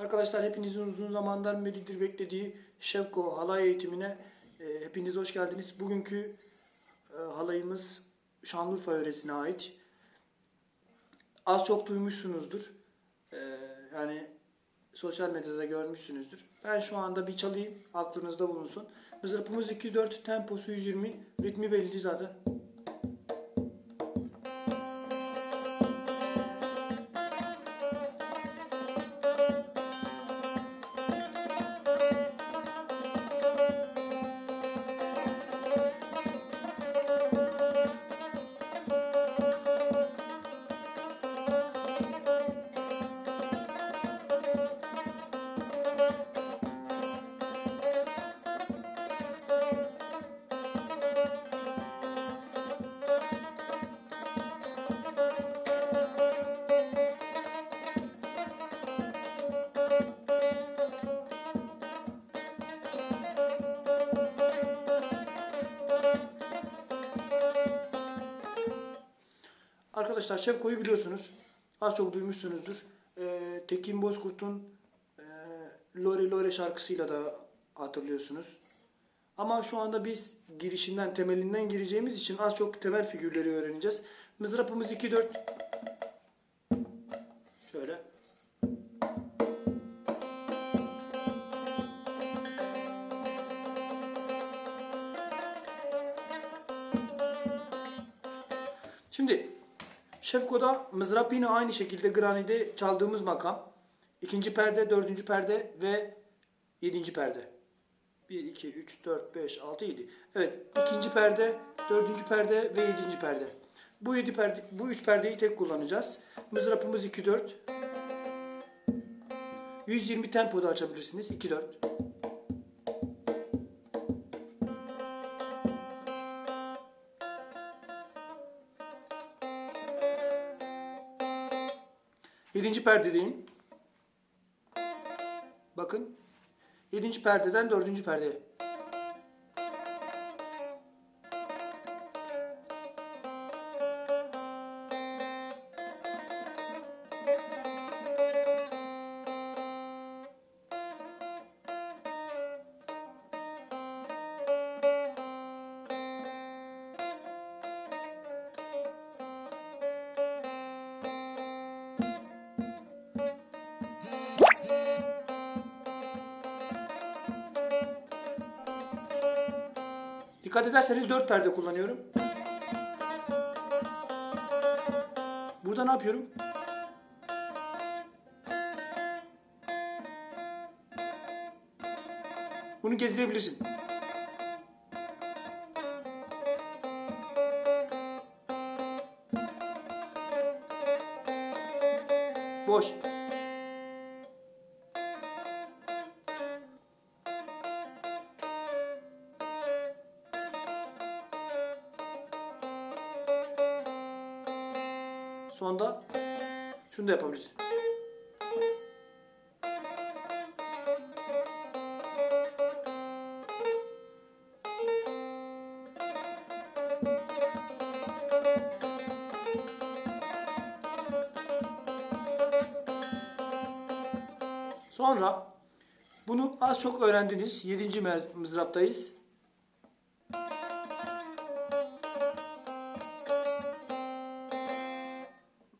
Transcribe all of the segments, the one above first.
Arkadaşlar hepinizin uzun zamandan beridir beklediği Şevko halay eğitimine hepiniz hoş geldiniz. Bugünkü halayımız Şanlıurfa yöresine ait. Az çok duymuşsunuzdur. Yani sosyal medyada görmüşsünüzdür. Ben şu anda bir çalayım, aklınızda bulunsun. Mızrapımız 2-4, temposu 120, ritmi belli zaten. Arkadaşlar Şevko'yu biliyorsunuz. Az çok duymuşsunuzdur. Tekin Bozkurt'un Lore Lore şarkısıyla da hatırlıyorsunuz. Ama şu anda biz girişinden, temelinden gireceğimiz için az çok temel figürleri öğreneceğiz. Mızrapımız 2-4. Şöyle. Şimdi Şevko'da mızrap yine aynı şekilde granide çaldığımız makam. 2. perde, 4. perde ve 7. perde. 1, 2, 3, 4, 5, 6, 7. Evet, 2. perde, 4. perde ve 7. perde. Bu 7 perde, bu 3 perdeyi tek kullanacağız. Mızrapımız 2-4. 120 tempoda açabilirsiniz. 2-4. Yedinci perdedeyim. Bakın. 7. perdeden 4. perdeye. Dikkat ederseniz 4 perde kullanıyorum. Burada ne yapıyorum? Bunu gezdirebilirsin. Boş. Sonda şunu da yapabiliriz. Sonra bunu az çok öğrendiniz. 7. mızraptayız.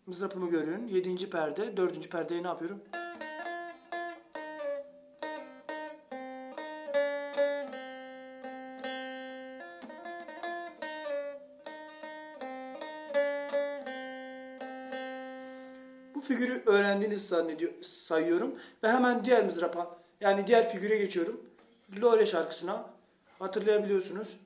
Mızrapımı görün. 7. perde, 4. perdeye ne yapıyorum? Bu figürü öğrendiğinizi sayıyorum ve hemen diğer mızrapa, yani diğer figüre geçiyorum. Lore şarkısına hatırlayabiliyorsunuz.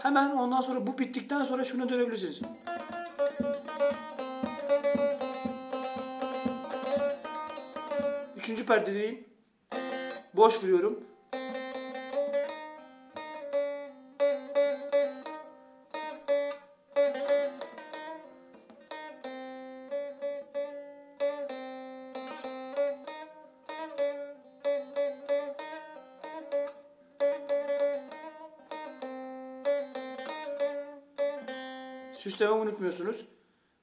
Hemen ondan sonra bu bittikten sonra şuna dönebilirsiniz. Üçüncü perdedeyim. Boş vuruyorum. Süsleme unutmuyorsunuz.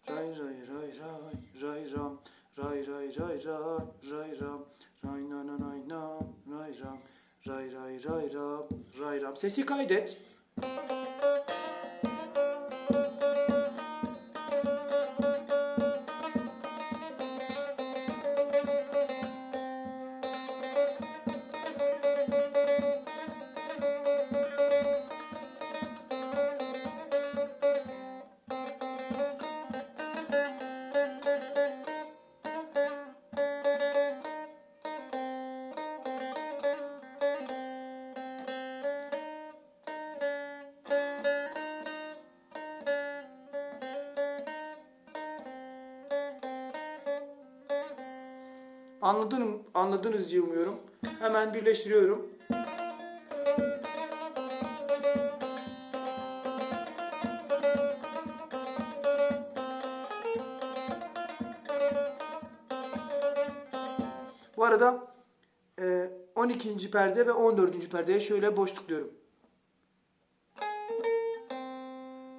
Ray ray ray ray ray ram ray ray ray ray ray ram ray na na ray na ray ram ray ray ray ram ray ram. Sesi kaydet. Anladınız diye umuyorum. Hemen birleştiriyorum. Bu arada 12. perde ve 14. perdeye şöyle boş tıklıyorum.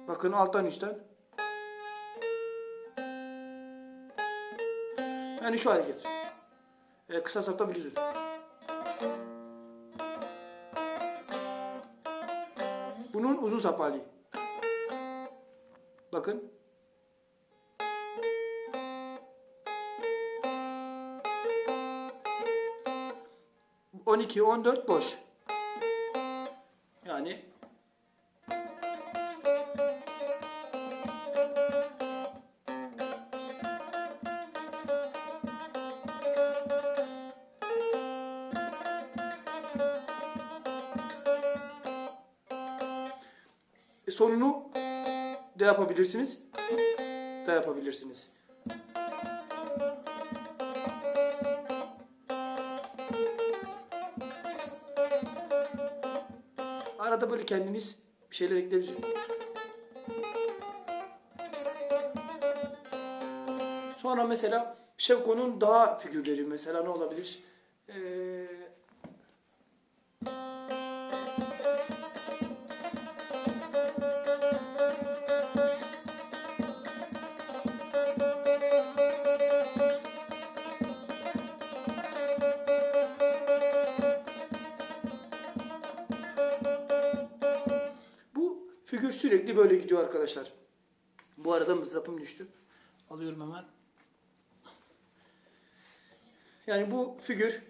Bakın alttan üstten. Yani şu hareket. Kısa sapta biliyorsun. Bunun uzun sap hali. Bakın. ...12, 14 boş. Yani... sonunu da yapabilirsiniz. Arada böyle kendiniz bir şeyler ekleyebilirsiniz. Sonra mesela Şevko'nun daha figürleri mesela ne olabilir? Figür sürekli böyle gidiyor arkadaşlar. Bu arada mızrapım düştü. Alıyorum hemen. Yani bu figür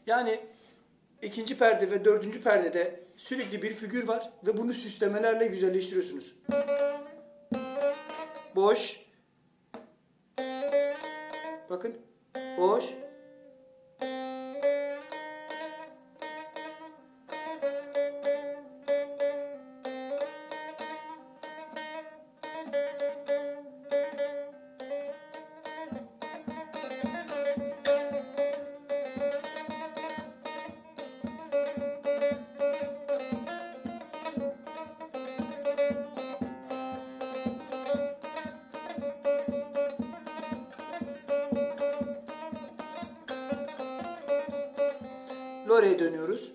yani İkinci perde ve dördüncü perdede sürekli bir figür var ve bunu süslemelerle güzelleştiriyorsunuz. Boş. Bakın. Boş. Lore'ye dönüyoruz.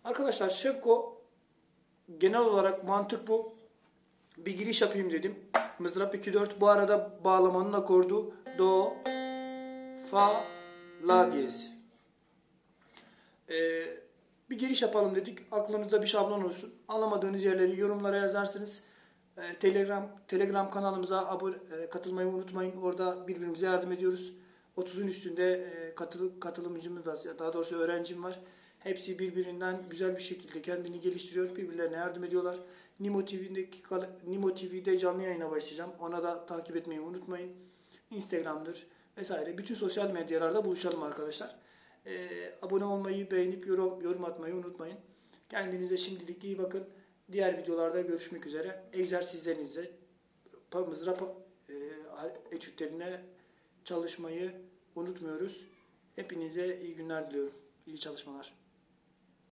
Arkadaşlar Şevko genel olarak mantık bu. Bir giriş yapayım dedim. Mızrap 2-4. Bu arada bağlamanın akordu Do, Fa, La diyez. Bir giriş yapalım dedik. Aklınızda bir şablon olsun. Anlamadığınız yerleri yorumlara yazarsınız. Telegram kanalımıza katılmayı unutmayın. Orada birbirimize yardım ediyoruz. 30'un üstünde katılımcımız var. Daha doğrusu öğrencim var. Hepsi birbirinden güzel bir şekilde kendini geliştiriyor. Birbirlerine yardım ediyorlar. Nimo TV'de canlı yayına başlayacağım. Ona da takip etmeyi unutmayın. Instagram'dır vesaire. Bütün sosyal medyalarda buluşalım arkadaşlar. Abone olmayı, beğenip yorum atmayı unutmayın. Kendinize şimdilik iyi bakın. Diğer videolarda görüşmek üzere. Egzersizlerinizde mızrap etütlerine çalışmayı unutmuyoruz. Hepinize iyi günler diliyorum. İyi çalışmalar.